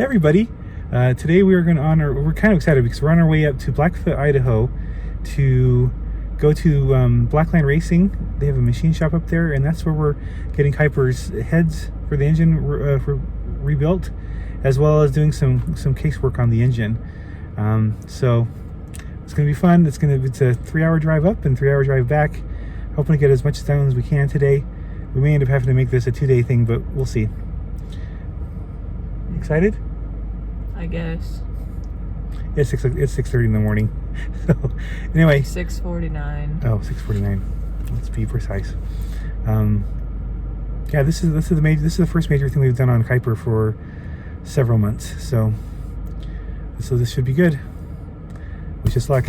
Hey everybody, today we're kind of excited because we're on our way up to Blackfoot, Idaho to go to Blackline Racing. They have a machine shop up there, and that's where we're getting Kuiper's heads for the engine rebuilt, as well as doing some casework on the engine. So it's going to be fun. It's a 3-hour drive up and 3-hour drive back. Hoping to get as much done as we can today. We may end up having to make this a 2-day thing, but we'll see. Excited? I guess. It's 6:30 in the morning. So anyway, 6:49. Oh, 6:49. Let's be precise. Yeah, this is the first major thing we've done on Kuiper for several months. So this should be good. Wish us luck.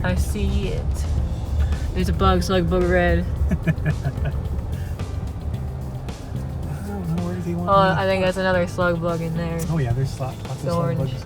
I see it. There's a bug, slug, bug red. I don't know, where does he want? Oh, I think that's another slug bug in there. Oh yeah, there's lots of slug orange. bugs.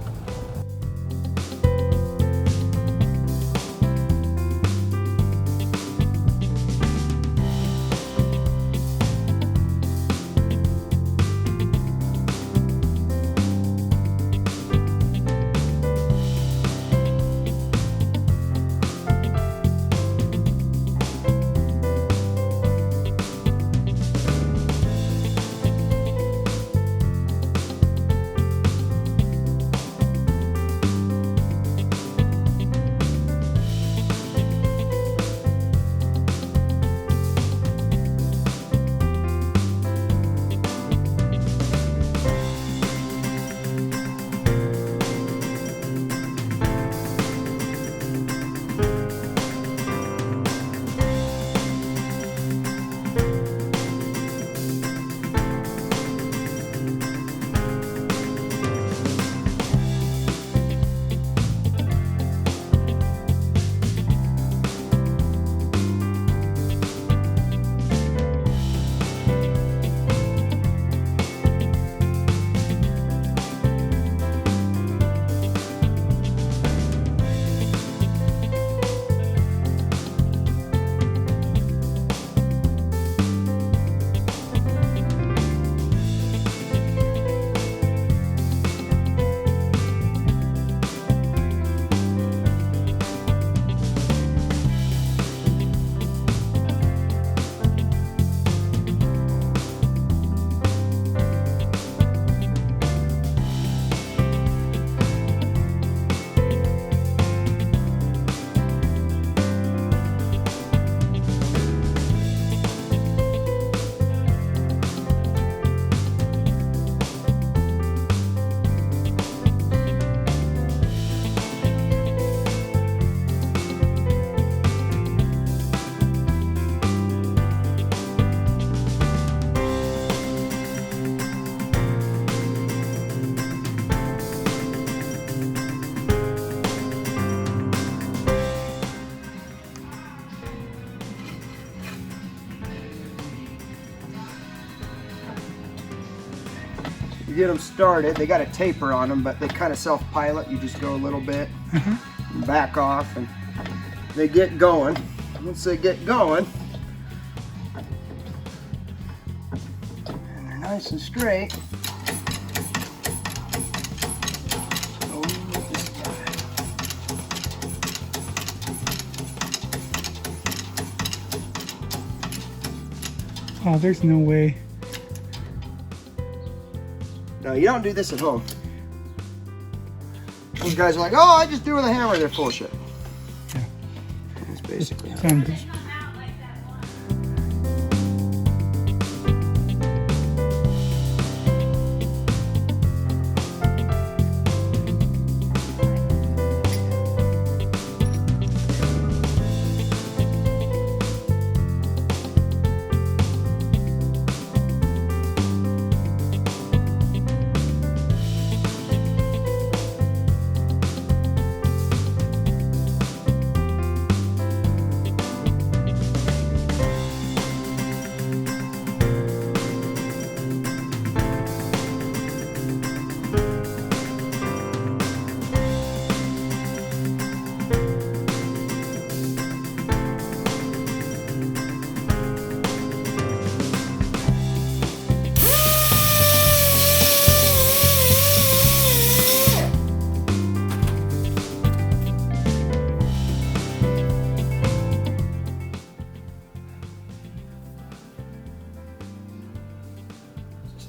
You get them started, they got a taper on them, but they kind of self-pilot. You just go a little bit, back off, and they get going. Once they get going, and they're nice and straight, go with this guy. Oh, there's no way. No, you don't do this at home. These guys are like, oh, I just do it with a hammer. They're full of shit. Yeah. That's basically how it is.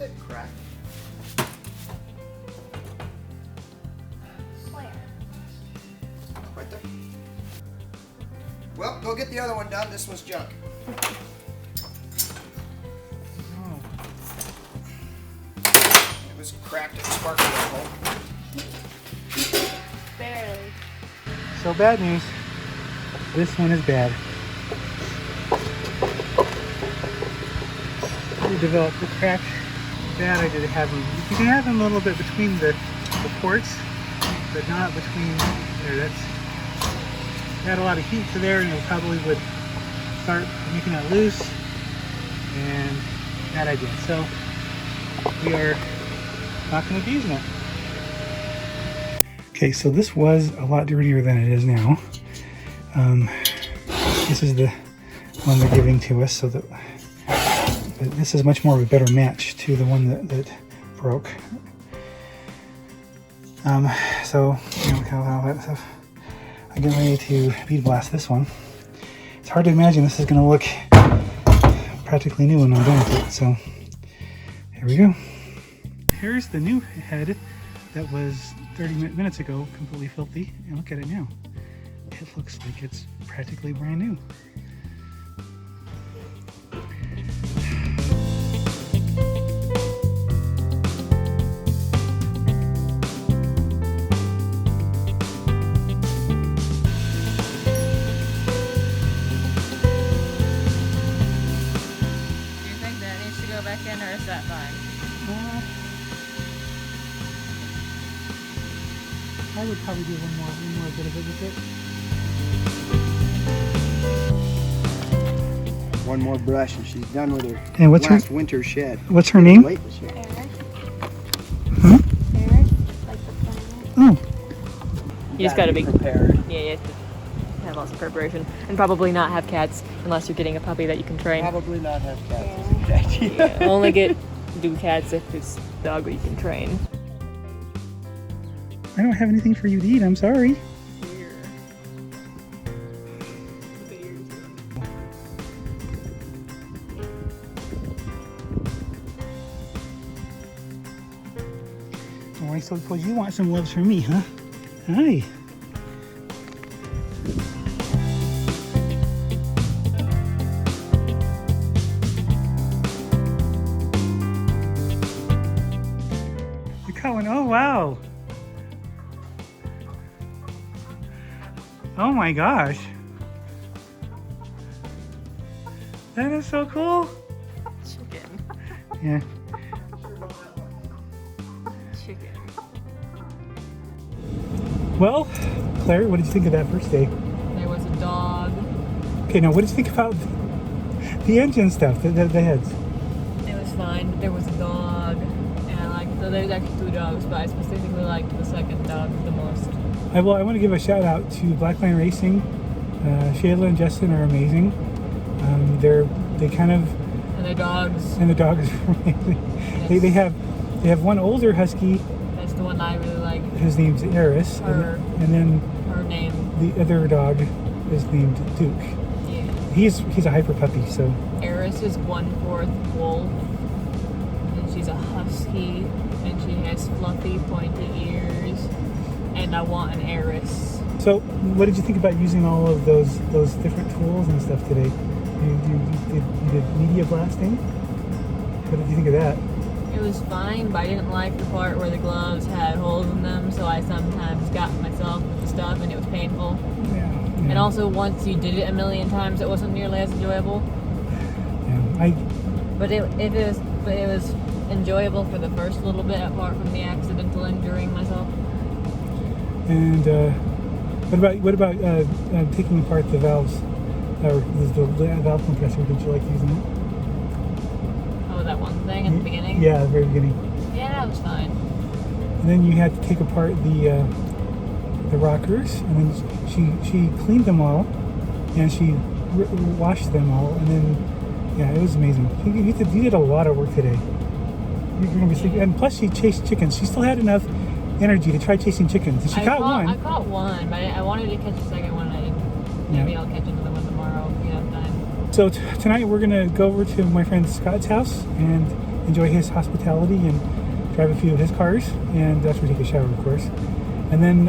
it cracked. Where? Right there. Well, go get the other one done. This one's junk. Oh. It was cracked at sparking hole. Barely. So bad news. This one is bad. We developed the crack. Bad idea to have them. You can have them a little bit between the ports, but not between there. That's add a lot of heat to there, and it probably would start making that loose. And bad idea. So we are not going to be using it. Okay, so this was a lot dirtier than it is now. This is the one they're giving to us, so that but this is much more of a better match to the one that broke. So you know, look at all that stuff. I'm getting ready to bead blast this one. It's hard to imagine this is going to look practically new when I'm done with it. So here we go. Here's the new head that was 30 minutes ago completely filthy, and look at it now. It looks like it's practically brand new. Do you think that needs to go back in, or is that fine? I would probably do one more bit of it with it. One more brush and she's done with her And what's last her winter shed. What's her name? Late this year. Eric. Huh? Eric, like the planet. Oh, You just gotta be prepared. Yeah, you have to have lots of preparation, and probably not have cats unless you're getting a puppy that you can train. Probably not have cats. Yeah. Is a good idea. Yeah, only do cats if it's a dog that you can train. I don't have anything for you to eat. I'm sorry. Oh, I suppose you want some loves from me, huh? Hi. You're going, oh wow. Oh my gosh. That is so cool. Chicken. Yeah. Chicken. Well, Claire, what did you think of that first day? There was a dog. Okay, now what did you think about the engine stuff, the heads? It was fine. There was a dog, and I liked. So there's actually two dogs, but I specifically liked the second dog the most. I want to give a shout out to Blackline Racing. Shayla and Justin are amazing. They kind of, And their dogs. and the dog is amazing. They have one older husky. That's the one I really like. His name's Eris, Her. and then Her name. the other dog is named Duke. Yeah. He's a hyper puppy, so Eris is 1/4 wolf, and she's a husky, and she has fluffy, pointy ears, and I want an Eris. So, what did you think about using all of those different tools and stuff today? You did media blasting? What did you think of that? It was fine, but I didn't like the part where the gloves had holes in them, so I sometimes got myself with the stuff, and it was painful. Yeah. And also, once you did it a million times, it wasn't nearly as enjoyable. Yeah, But it was enjoyable for the first little bit, apart from the accidental injuring myself. And what about taking apart the valves, or the valve compressor? Did you like using it? Oh, that one thing at the beginning? Yeah, the very beginning. Yeah, that was fine. And then you had to take apart the rockers, and then she cleaned them all, and she washed them all, and then yeah, it was amazing. You did a lot of work today. You're gonna be sleeping, and plus she chased chickens. She still had enough energy to try chasing chickens. She caught one. I caught one, but I wanted to catch a second one. I didn't. Maybe I'll catch another one tomorrow if we have time. So tonight we're gonna go over to my friend Scott's house, and enjoy his hospitality and drive a few of his cars, and that's where we take a shower, of course. And then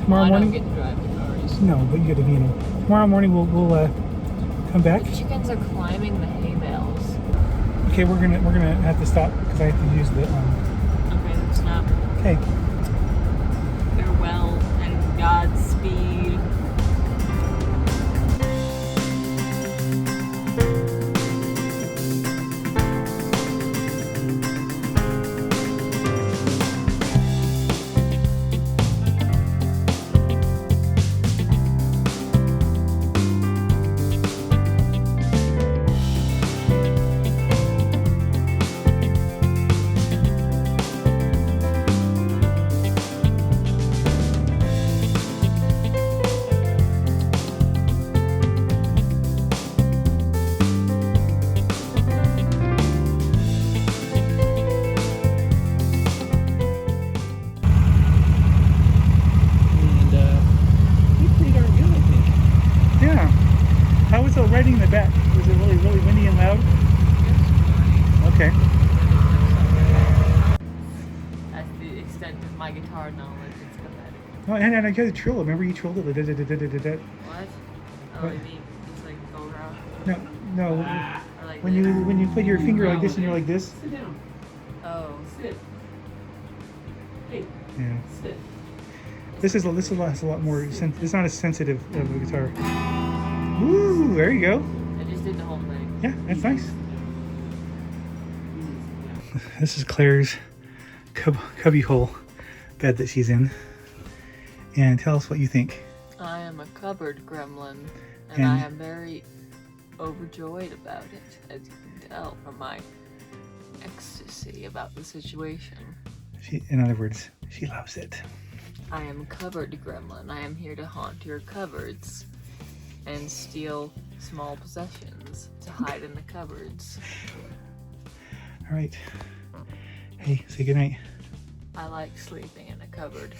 tomorrow I morning. don't get to drive the cars. No, but you get to be in them. Tomorrow morning we'll come back. The chickens are climbing the hay bales. Okay, we're gonna have to stop because I have to use the. Okay, then stop. Okay. Farewell and Godspeed. Riding in the back, was it really windy and loud? Okay. That's the extent of my guitar knowledge. It's pathetic. Oh, and I got a trill. Remember you trilled it? What? Oh, What? you mean just like go around? No. Or like When you put your finger like this and you're like this. Sit down. Oh. Sit. Hey, Yeah. sit. This is a lot more. It's not as sensitive of a guitar. Ooh, there you go. I just did the whole thing. Yeah, that's nice. This is Claire's cubbyhole bed that she's in. And tell us what you think. I am a cupboard gremlin, and I am very overjoyed about it, as you can tell from my ecstasy about the situation. In other words, she loves it. I am a cupboard gremlin. I am here to haunt your cupboards and steal small possessions to hide in the cupboards. All right. Hey, say goodnight. I like sleeping in a cupboard.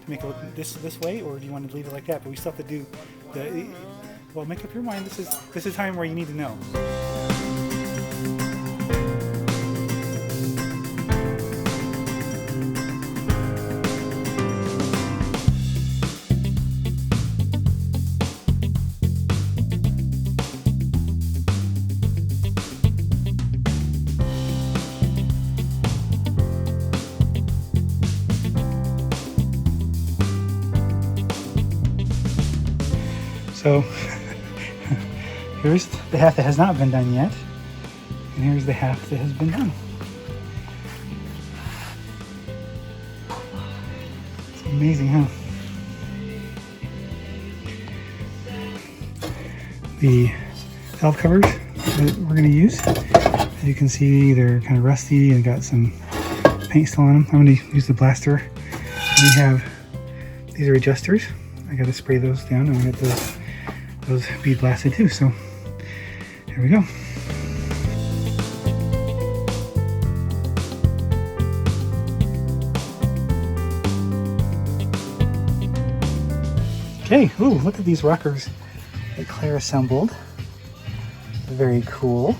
Make it look this way, or do you want to leave it like that? But we still have to do the. Well, make up your mind. This is time where you need to know. So here's the half that has not been done yet, and here's the half that has been done. It's amazing, huh? The valve covers that we're going to use, as you can see, they're kind of rusty and got some paint still on them. I'm going to use the blaster. We have, these are adjusters. I got to spray those down and we'll get those bead blasted too. So here we go. Okay, ooh, look at these rockers that Claire assembled. Very cool.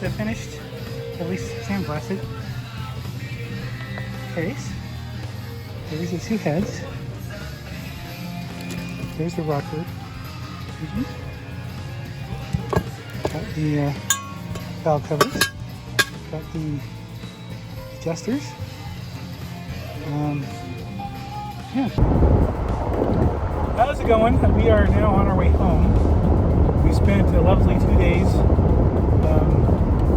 The finished, at least sandblasted case. There's the two heads. There's the rocker. Got the valve covers. Got the adjusters. Yeah. How's it going? We are now on our way home. We spent a lovely 2 days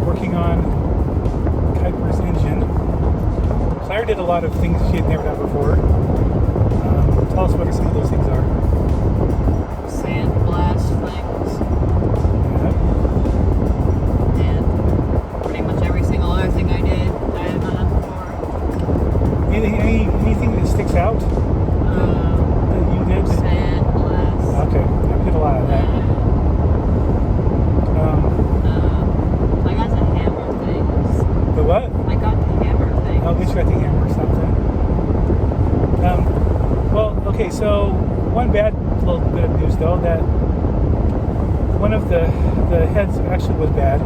working on Kuiper's engine. Claire did a lot of things she had never done before. Tell us what some of those things are. Sandblast things. Yeah. And pretty much every single other thing I did, I had not done before. Anything that sticks out that you did? Sandblast. Okay, I did a lot of that. I got to hammer things. The what? I got to hammer things. I'll get you at the hammer or something. Well, okay, so one bad little bit of news though, that one of the heads actually was bad.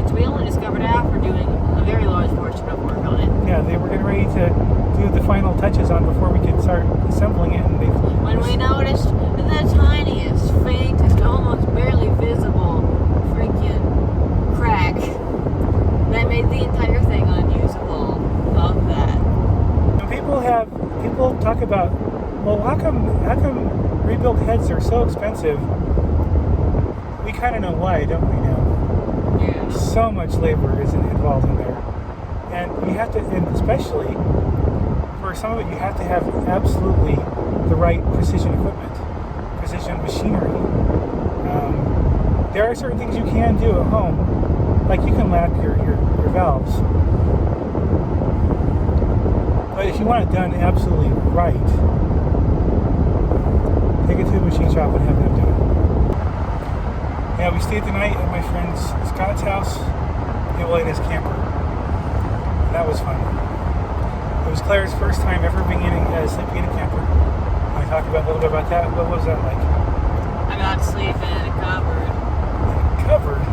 Which we only discovered after doing a very large portion of work on it. Yeah, they were getting ready to do the final touches on before we could start assembling it, and when we noticed the tiniest, faintest, almost barely visible freaking crack that made the entire thing unusable of that. And people talk about, well, how come rebuilt heads are so expensive? We kind of know why, don't we now? Yeah. So much labor is involved in there, and you have to, and especially for some of it, you have to have absolutely the right precision equipment, precision machinery. There are certain things you can do at home, like you can lap your valves, but if you want it done absolutely right, take it to the machine shop and have them do it. Yeah, we stayed the night at my friend Scott's house. He let his camper. That was fun. It was Claire's first time ever being sleeping in a camper. Can we talk about a little bit about that? What was that like? I got to sleep in a cupboard. Covered?